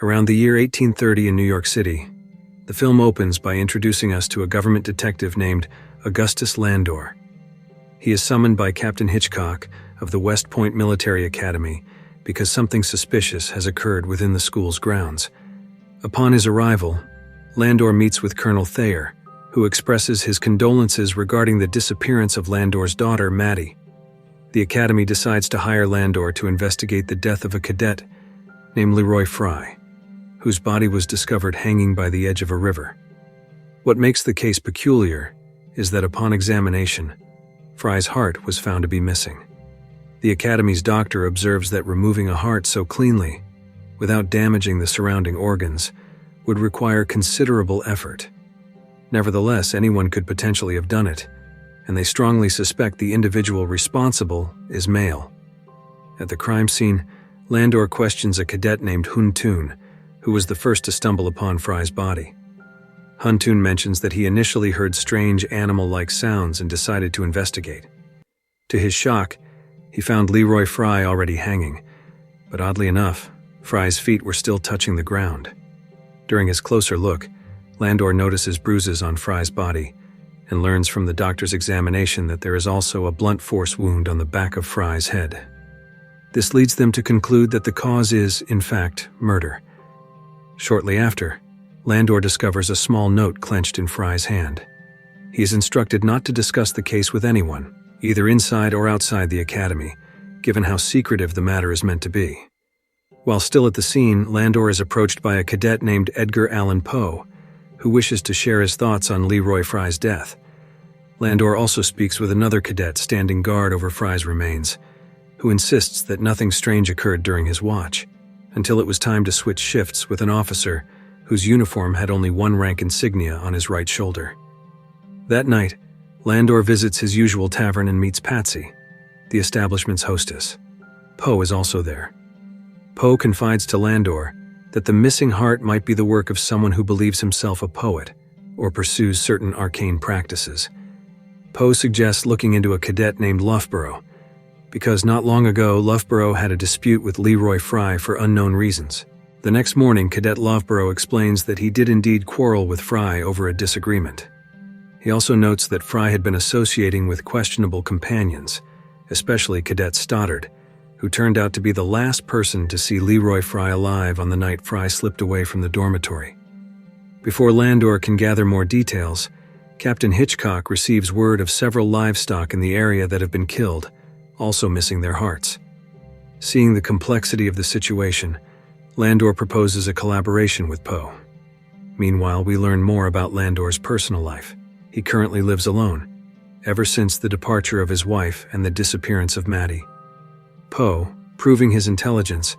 Around the year 1830 in New York City, the film opens by introducing us to a government detective named Augustus Landor. He is summoned by Captain Hitchcock of the West Point Military Academy because something suspicious has occurred within the school's grounds. Upon his arrival, Landor meets with Colonel Thayer, who expresses his condolences regarding the disappearance of Landor's daughter, Maddie. The Academy decides to hire Landor to investigate the death of a cadet named Leroy Fry, whose body was discovered hanging by the edge of a river. What makes the case peculiar is that upon examination, Fry's heart was found to be missing. The Academy's doctor observes that removing a heart so cleanly, without damaging the surrounding organs, would require considerable effort. Nevertheless, anyone could potentially have done it, and they strongly suspect the individual responsible is male. At the crime scene, Landor questions a cadet named Hun-Tun, who was the first to stumble upon Fry's body. Hun-Tun mentions that he initially heard strange animal-like sounds and decided to investigate. To his shock, he found Leroy Fry already hanging, but oddly enough, Fry's feet were still touching the ground. During his closer look, Landor notices bruises on Fry's body and learns from the doctor's examination that there is also a blunt force wound on the back of Fry's head. This leads them to conclude that the cause is, in fact, murder. Shortly after, Landor discovers a small note clenched in Fry's hand. He is instructed not to discuss the case with anyone, either inside or outside the Academy, given how secretive the matter is meant to be. While still at the scene, Landor is approached by a cadet named Edgar Allan Poe, who wishes to share his thoughts on Leroy Fry's death. Landor also speaks with another cadet standing guard over Fry's remains, who insists that nothing strange occurred during his watch, until it was time to switch shifts with an officer whose uniform had only one rank insignia on his right shoulder. That night, Landor visits his usual tavern and meets Patsy, the establishment's hostess. Poe is also there. Poe confides to Landor that the missing heart might be the work of someone who believes himself a poet or pursues certain arcane practices. Poe suggests looking into a cadet named Loughborough, because not long ago Loughborough had a dispute with Leroy Fry for unknown reasons. The next morning, Cadet Loughborough explains that he did indeed quarrel with Fry over a disagreement. He also notes that Fry had been associating with questionable companions, especially Cadet Stoddard, who turned out to be the last person to see Leroy Fry alive on the night Fry slipped away from the dormitory. Before Landor can gather more details, Captain Hitchcock receives word of several livestock in the area that have been killed, also missing their hearts. Seeing the complexity of the situation, Landor proposes a collaboration with Poe. Meanwhile, we learn more about Landor's personal life. He currently lives alone, ever since the departure of his wife and the disappearance of Maddie. Poe, proving his intelligence,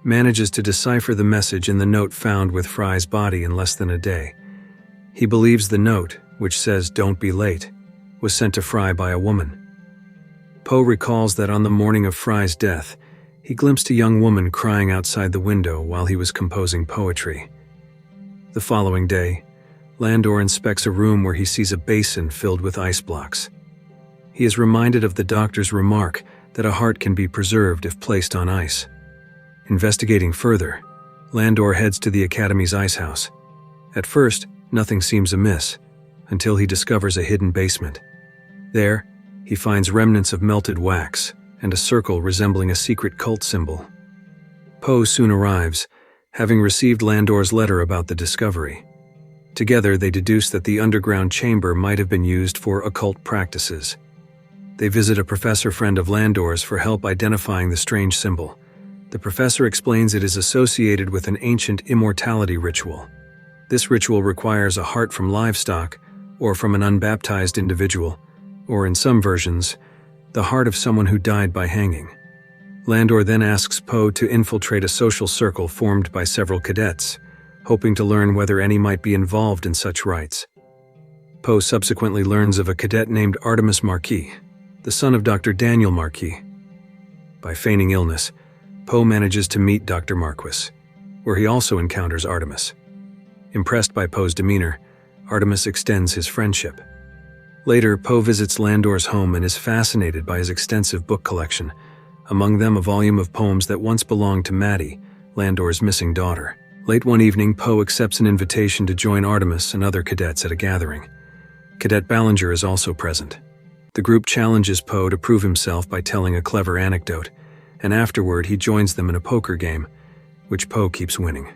manages to decipher the message in the note found with Fry's body in less than a day. He believes the note, which says "Don't be late," was sent to Fry by a woman. Poe recalls that on the morning of Fry's death, he glimpsed a young woman crying outside the window while he was composing poetry. The following day, Landor inspects a room where he sees a basin filled with ice blocks. He is reminded of the doctor's remark that a heart can be preserved if placed on ice. Investigating further, Landor heads to the Academy's ice house. At first, nothing seems amiss, until he discovers a hidden basement. There, he finds remnants of melted wax and a circle resembling a secret cult symbol. Poe soon arrives, having received Landor's letter about the discovery. Together, they deduce that the underground chamber might have been used for occult practices. They visit a professor friend of Landor's for help identifying the strange symbol. The professor explains it is associated with an ancient immortality ritual. This ritual requires a heart from livestock or from an unbaptized individual, or in some versions, the heart of someone who died by hanging. Landor then asks Poe to infiltrate a social circle formed by several cadets, hoping to learn whether any might be involved in such rites. Poe subsequently learns of a cadet named Artemis Marquees, the son of Dr. Daniel Marquees. By feigning illness, Poe manages to meet Dr. Marquees, where he also encounters Artemis. Impressed by Poe's demeanor, Artemis extends his friendship. Later, Poe visits Landor's home and is fascinated by his extensive book collection, among them a volume of poems that once belonged to Maddie, Landor's missing daughter. Late one evening, Poe accepts an invitation to join Artemis and other cadets at a gathering. Cadet Ballinger is also present. The group challenges Poe to prove himself by telling a clever anecdote, and afterward he joins them in a poker game, which Poe keeps winning.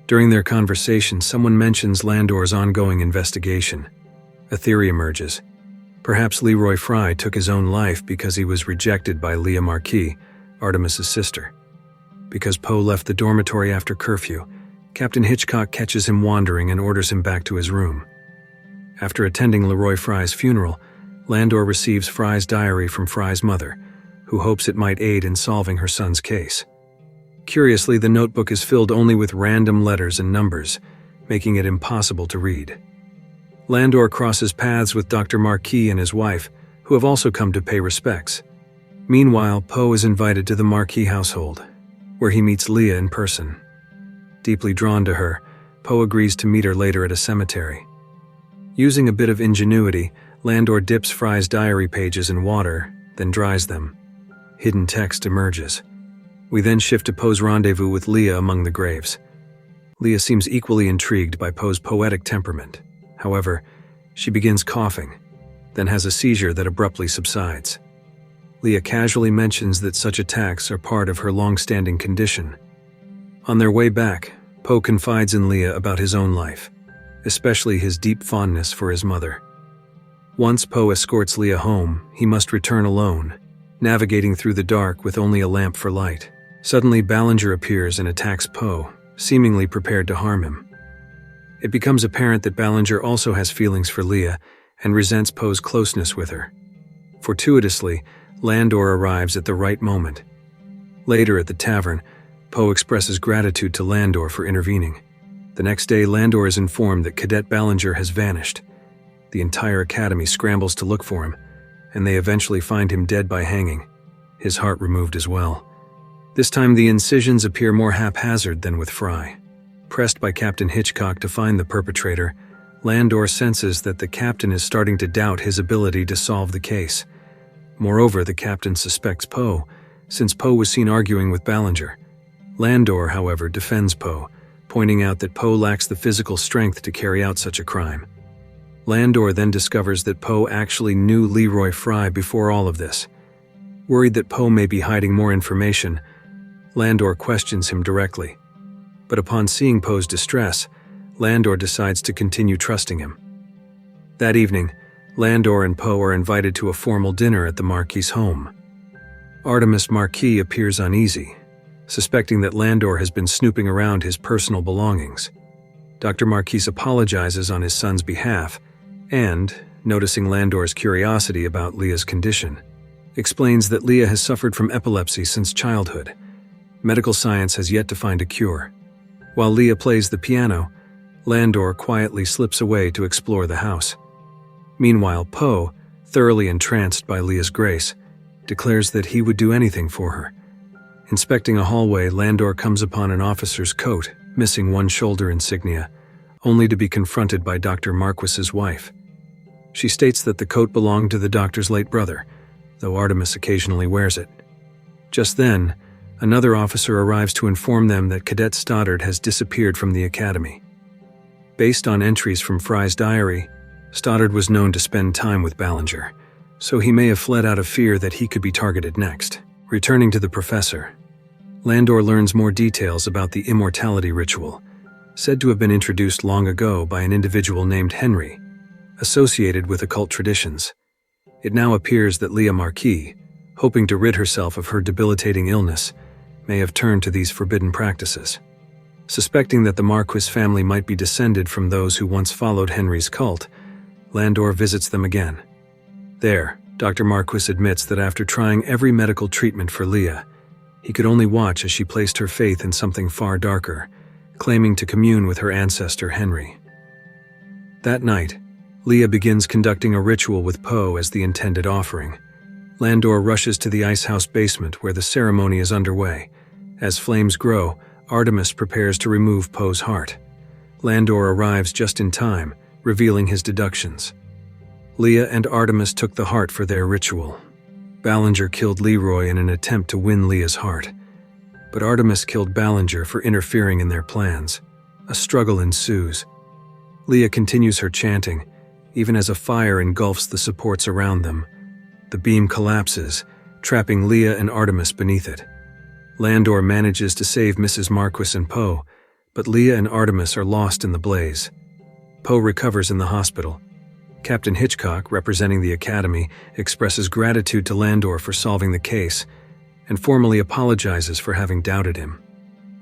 During their conversation, someone mentions Landor's ongoing investigation. A theory emerges. Perhaps Leroy Fry took his own life because he was rejected by Leah Marquees, Artemis's sister. Because Poe left the dormitory after curfew, Captain Hitchcock catches him wandering and orders him back to his room. After attending Leroy Fry's funeral, Landor receives Fry's diary from Fry's mother, who hopes it might aid in solving her son's case. Curiously, the notebook is filled only with random letters and numbers, making it impossible to read. Landor crosses paths with Dr. Marquees and his wife, who have also come to pay respects. Meanwhile, Poe is invited to the Marquees household, where he meets Leah in person. Deeply drawn to her, Poe agrees to meet her later at a cemetery. Using a bit of ingenuity, Landor dips Fry's diary pages in water, then dries them. Hidden text emerges. We then shift to Poe's rendezvous with Leah among the graves. Leah seems equally intrigued by Poe's poetic temperament. However, she begins coughing, then has a seizure that abruptly subsides. Leah casually mentions that such attacks are part of her long-standing condition. On their way back, Poe confides in Leah about his own life, especially his deep fondness for his mother. Once Poe escorts Leah home, he must return alone, navigating through the dark with only a lamp for light. Suddenly, Ballinger appears and attacks Poe, seemingly prepared to harm him. It becomes apparent that Ballinger also has feelings for Leah and resents Poe's closeness with her. Fortuitously, Landor arrives at the right moment. Later at the tavern, Poe expresses gratitude to Landor for intervening. The next day, Landor is informed that Cadet Ballinger has vanished. The entire academy scrambles to look for him, and they eventually find him dead by hanging, his heart removed as well. This time the incisions appear more haphazard than with Fry. Pressed by Captain Hitchcock to find the perpetrator, Landor senses that the captain is starting to doubt his ability to solve the case. Moreover, the captain suspects Poe, since Poe was seen arguing with Ballinger. Landor, however, defends Poe, pointing out that Poe lacks the physical strength to carry out such a crime. Landor then discovers that Poe actually knew Leroy Fry before all of this. Worried that Poe may be hiding more information, Landor questions him directly. But upon seeing Poe's distress, Landor decides to continue trusting him. That evening, Landor and Poe are invited to a formal dinner at the Marquees' home. Artemis Marquees appears uneasy, suspecting that Landor has been snooping around his personal belongings. Dr. Marquees apologizes on his son's behalf and, noticing Landor's curiosity about Leah's condition, explains that Leah has suffered from epilepsy since childhood. Medical science has yet to find a cure. While Leah plays the piano, Landor quietly slips away to explore the house. Meanwhile, Poe, thoroughly entranced by Leah's grace, declares that he would do anything for her. Inspecting a hallway, Landor comes upon an officer's coat, missing one shoulder insignia, only to be confronted by Dr. Marquees' wife. She states that the coat belonged to the doctor's late brother, though Artemis occasionally wears it. Just then, another officer arrives to inform them that Cadet Stoddard has disappeared from the academy. Based on entries from Fry's diary, Stoddard was known to spend time with Ballinger, so he may have fled out of fear that he could be targeted next. Returning to the professor, Landor learns more details about the immortality ritual, said to have been introduced long ago by an individual named Henry, associated with occult traditions. It now appears that Leah Marquees, hoping to rid herself of her debilitating illness, may have turned to these forbidden practices. Suspecting that the Marquees family might be descended from those who once followed Henry's cult, Landor visits them again. There, Dr. Marquees admits that after trying every medical treatment for Leah, he could only watch as she placed her faith in something far darker, claiming to commune with her ancestor Henry. That night, Leah begins conducting a ritual with Poe as the intended offering. Landor rushes to the ice house basement where the ceremony is underway. As flames grow, Artemis prepares to remove Poe's heart. Landor arrives just in time, revealing his deductions. Leah and Artemis took the heart for their ritual. Ballinger killed Leroy in an attempt to win Leah's heart. but Artemis killed Ballinger for interfering in their plans. A struggle ensues. Leah continues her chanting, even as a fire engulfs the supports around them. The beam collapses, trapping Leah and Artemis beneath it. Landor manages to save Mrs. Marquees and Poe, but Leah and Artemis are lost in the blaze. Poe recovers in the hospital. Captain Hitchcock, representing the Academy, expresses gratitude to Landor for solving the case and formally apologizes for having doubted him.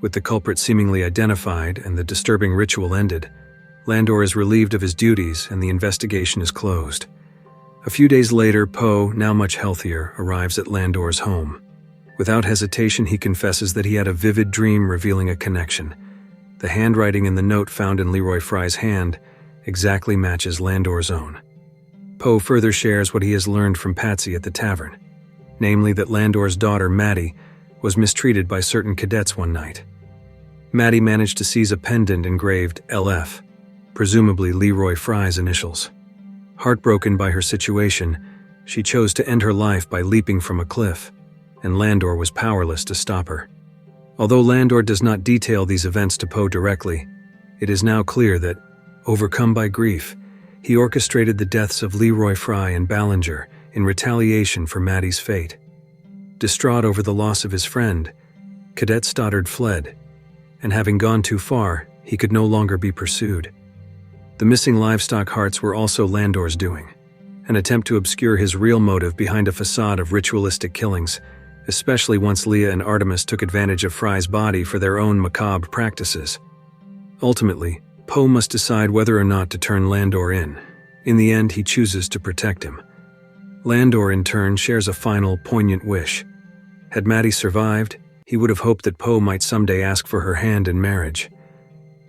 With the culprit seemingly identified and the disturbing ritual ended, Landor is relieved of his duties and the investigation is closed. A few days later, Poe, now much healthier, arrives at Landor's home. Without hesitation, he confesses that he had a vivid dream revealing a connection. The handwriting in the note found in Leroy Fry's hand exactly matches Landor's own. Poe further shares what he has learned from Patsy at the tavern, namely that Landor's daughter, Maddie, was mistreated by certain cadets one night. Maddie managed to seize a pendant engraved LF, presumably Leroy Fry's initials. Heartbroken by her situation, she chose to end her life by leaping from a cliff, and Landor was powerless to stop her. Although Landor does not detail these events to Poe directly, it is now clear that, overcome by grief, he orchestrated the deaths of Leroy Fry and Ballinger in retaliation for Maddie's fate. Distraught over the loss of his friend, Cadet Stoddard fled, and having gone too far, he could no longer be pursued. The missing livestock hearts were also Landor's doing, an attempt to obscure his real motive behind a facade of ritualistic killings, especially once Leah and Artemis took advantage of Fry's body for their own macabre practices. Ultimately, Poe must decide whether or not to turn Landor in. In the end, he chooses to protect him. Landor, in turn, shares a final, poignant wish. Had Maddie survived, he would have hoped that Poe might someday ask for her hand in marriage.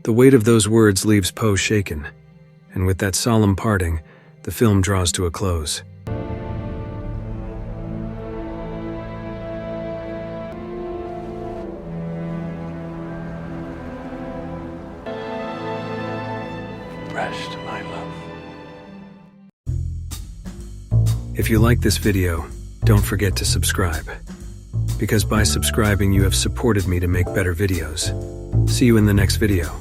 The weight of those words leaves Poe shaken, and with that solemn parting, the film draws to a close. Rest, my love. If you like this video, don't forget to subscribe, because by subscribing you have supported me to make better videos. See you in the next video.